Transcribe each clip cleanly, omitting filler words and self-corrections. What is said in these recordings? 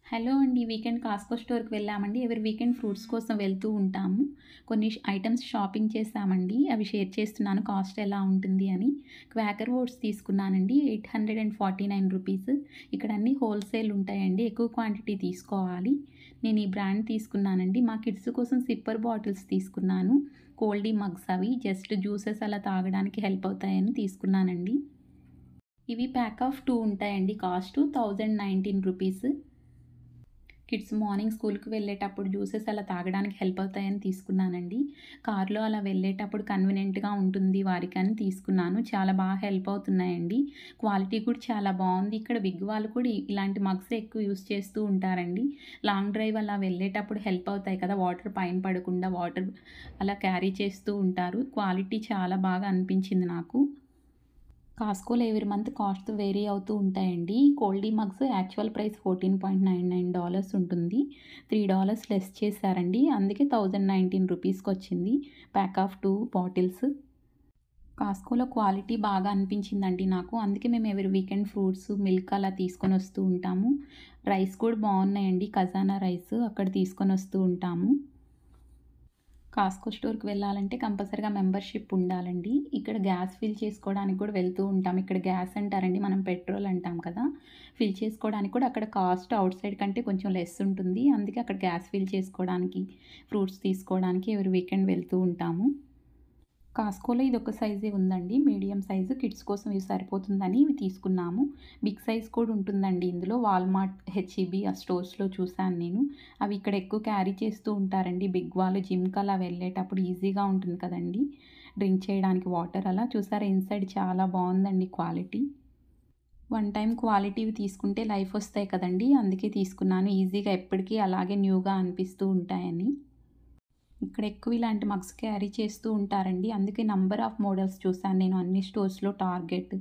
Hello అండి. Weekend కాస్కో స్టోర్‌కి వెళ్ళామండి. ఎవరీ వీకెండ్ ఫ్రూట్స్ కోసం వెళ్తూ ఉంటాము. కొన్ని ఐటెమ్స్ షాపింగ్ చేశామండి. అవి షేర్ చేస్తున్నాను కాస్ట్ ఎలా ఉంటుంది అని. క్వాకర్ ఓట్స్ తీసుకున్నానండి. రూ. 849. ఇక్కడ అన్నీ హోల్‌సేల్ ఉంటాయండి. ఎక్కువ క్వాంటిటీ తీసుకోవాలి. నేను ఈ బ్రాండ్ తీసుకున్నానండి. మా కిడ్స్ కోసం సిప్పర్ బాటిల్స్ తీసుకున్నాను. కోల్డీ మగ్స్ అవి జస్ట్ జ్యూసెస్ అలా తాగడానికి హెల్ప్ అవుతాయని తీసుకున్నానండి. ఇవి ప్యాక్ ఆఫ్ 2 ఉంటాయండి. కాస్ట్ రూ. 1019. కిడ్స్ మార్నింగ్ స్కూల్‌కి వెళ్ళేటప్పుడు జ్యూసెస్ అలా తాగడానికి హెల్ప్ అవుతాయని తీసుకున్నానండి. కార్‌లో అలా వెళ్ళేటప్పుడు కన్వీనియంట్‌గా ఉంటుంది వారికని తీసుకున్నాను. చాలా బాగా హెల్ప్ అవుతున్నాయండి. క్వాలిటీ కూడా చాలా బావుంది. ఇక్కడ బిగ్ వాళ్ళు కూడా ఇలాంటి మగ్సే ఎక్కువ యూజ్ చేస్తూ ఉంటారండి. లాంగ్ డ్రైవ్ అలా వెళ్ళేటప్పుడు హెల్ప్ అవుతాయి కదా! వాటర్ పైన పడకుండా వాటర్ అలా క్యారీ చేస్తూ ఉంటారు. క్వాలిటీ చాలా బాగా అనిపించింది నాకు. కాస్కోలో ఎవరీ మంత్ కాస్ట్ వేరీ అవుతూ ఉంటాయండి. కోల్డీ మగ్స్ యాక్చువల్ ప్రైస్ $14.99 ఉంటుంది. $3 లెస్ చేశారండి. అందుకే రూ. 1019కి ప్యాక్ ఆఫ్ 2 బాటిల్స్. కాస్కోలో క్వాలిటీ బాగా అనిపించిందండి నాకు. అందుకే మేము ఎవరీ వీకెండ్ ఫ్రూట్స్, మిల్క్ అలా తీసుకొనొస్తూ ఉంటాము. రైస్ కూడా బావున్నాయండి. ఖజానా రైస్ అక్కడ తీసుకొనొస్తూ ఉంటాము. కాస్కో స్టోర్‌కి వెళ్ళాలంటే కంపల్సరీగా మెంబర్‌షిప్ ఉండాలండి. ఇక్కడ గ్యాస్ ఫిల్ చేసుకోవడానికి కూడా వెళ్తూ ఉంటాం. ఇక్కడ గ్యాస్ అంటారండి. మనం పెట్రోల్ అంటాం కదా! ఫిల్ చేసుకోవడానికి కూడా అక్కడ కాస్ట్ ఔట్ సైడ్ కంటే కొంచెం లెస్ ఉంటుంది. అందుకే అక్కడ గ్యాస్ ఫిల్ చేసుకోవడానికి, ఫ్రూట్స్ తీసుకోవడానికి ఎవరీ వీకెండ్ వెళ్తూ ఉంటాము. కాస్కోలో ఇదొక సైజే ఉందండి. మీడియం సైజు కిడ్స్ కోసం ఇది సరిపోతుందని ఇవి తీసుకున్నాము. బిగ్ సైజ్ కూడా ఉంటుందండి ఇందులో. వాల్మార్ట్, హెచ్‌ఈబీ ఆ స్టోర్స్‌లో చూశాను నేను. అవి ఇక్కడ ఎక్కువ క్యారీ చేస్తూ ఉంటారండి. బిగ్ వాళ్ళు జిమ్‌కి అలా వెళ్ళేటప్పుడు ఈజీగా ఉంటుంది కదండీ! డ్రింక్ చేయడానికి వాటర్ అలా. చూసారా ఇన్‌సైడ్ చాలా బావుందండి క్వాలిటీ. వన్ టైమ్ క్వాలిటీవి తీసుకుంటే లైఫ్ వస్తాయి కదండీ! అందుకే తీసుకున్నాను. ఈజీగా ఎప్పటికీ అలాగే న్యూగా అనిపిస్తూ ఉంటాయని. ఇక్కడ ఎక్కువ ఇలాంటి మగ్స్ క్యారీ చేస్తూ ఉంటారండి. అందుకే నంబర్ ఆఫ్ మోడల్స్ చూసాను నేను అన్ని స్టోర్స్‌లో. టార్గెట్,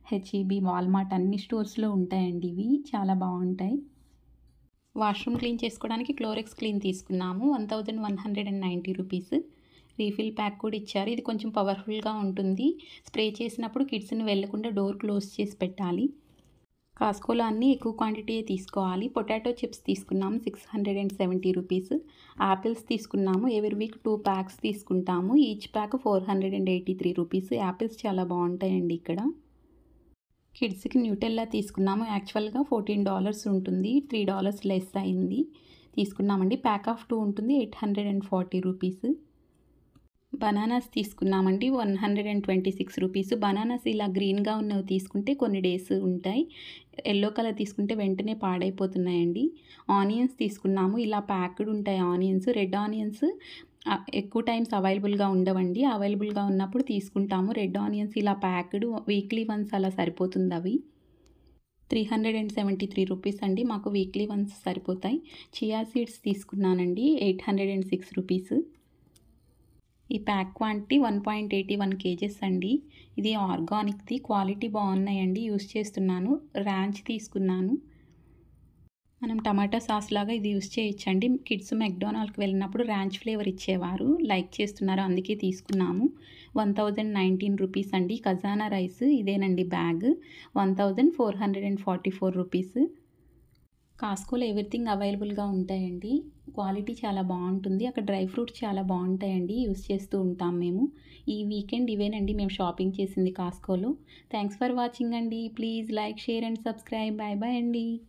హెచ్‌ఈబీ, వాల్మార్ట్ అన్ని స్టోర్స్‌లో ఉంటాయండి ఇవి. చాలా బావుంటాయి. వాష్‌రూమ్ క్లీన్ చేసుకోవడానికి క్లోరెక్స్ క్లీన్ తీసుకున్నాము. రూ. 1190. రీఫిల్ ప్యాక్ కూడా ఇచ్చారు. ఇది కొంచెం పవర్‌ఫుల్‌గా ఉంటుంది. స్ప్రే చేసినప్పుడు కిడ్స్‌ని వెళ్ళకుండా డోర్ క్లోజ్ చేసి పెట్టాలి. కాస్కోలో అన్నీ ఎక్కువ క్వాంటిటీయే తీసుకోవాలి. పొటాటో చిప్స్ తీసుకున్నాము రూ. 670. యాపిల్స్ తీసుకున్నాము. ఎవరీ వీక్ 2 ప్యాక్స్ తీసుకుంటాము. ఈచ్ ప్యాక్ రూ. 483. యాపిల్స్ చాలా బావుంటాయండి ఇక్కడ. కిడ్స్‌కి న్యూటెల్లా తీసుకున్నాము. యాక్చువల్‌గా $14 ఉంటుంది. $3 లెస్ అయింది. తీసుకున్నామండి. ప్యాక్ ఆఫ్ 2 ఉంటుంది. రూ. 840. బనానాస్ తీసుకున్నామండి. రూ. 126. బనానాస్ ఇలా గ్రీన్‌గా ఉన్నవి తీసుకుంటే కొన్ని డేస్ ఉంటాయి. యెల్లో కలర్ తీసుకుంటే వెంటనే పాడైపోతున్నాయండి. ఆనియన్స్ తీసుకున్నాము. ఇలా ప్యాక్డ్ ఉంటాయి ఆనియన్స్. రెడ్ ఆనియన్స్ ఎక్కువ టైమ్స్ అవైలబుల్‌గా ఉండవండి. అవైలబుల్‌గా ఉన్నప్పుడు తీసుకుంటాము. రెడ్ ఆనియన్స్ ఇలా ప్యాక్డ్ వీక్లీ వన్స్ అలా సరిపోతుందవి. రూ. 373 అండి. మాకు వీక్లీ వన్స్ సరిపోతాయి. చియా సీడ్స్ తీసుకున్నానండి. రూ. 806. ఈ ప్యాక్ క్వాంటిటీ 1.81 కేజెస్ అండి. ఇది ఆర్గానిక్‌ది. క్వాలిటీ బావున్నాయండి. యూజ్ చేస్తున్నాను. రాంచ్ తీసుకున్నాను. మనం టమాటా సాస్ లాగా ఇది యూజ్ చేయొచ్చండి. కిడ్స్ మెక్‌డొనాల్డ్‌కి వెళ్ళినప్పుడు రాంచ్ ఫ్లేవర్ ఇచ్చేవారు. లైక్ చేస్తున్నారు అందుకే తీసుకున్నాము. రూ. 1019 అండి. ఖజానా రైస్ ఇదేనండి బ్యాగ్. రూ. 1444. కాస్కోలో ఎవ్రీథింగ్ అవైలబుల్‌గా ఉంటాయండి. క్వాలిటీ చాలా బావుంటుంది. అక్కడ డ్రై ఫ్రూట్స్ చాలా బావుంటాయండి. యూజ్ చేస్తూ ఉంటాం మేము. ఈ వీకెండ్ ఇవేనండి మేము షాపింగ్ చేసింది కాస్కోలో. థాంక్స్ ఫర్ వాచింగ్ అండి. Please like, share and subscribe. By by అండి.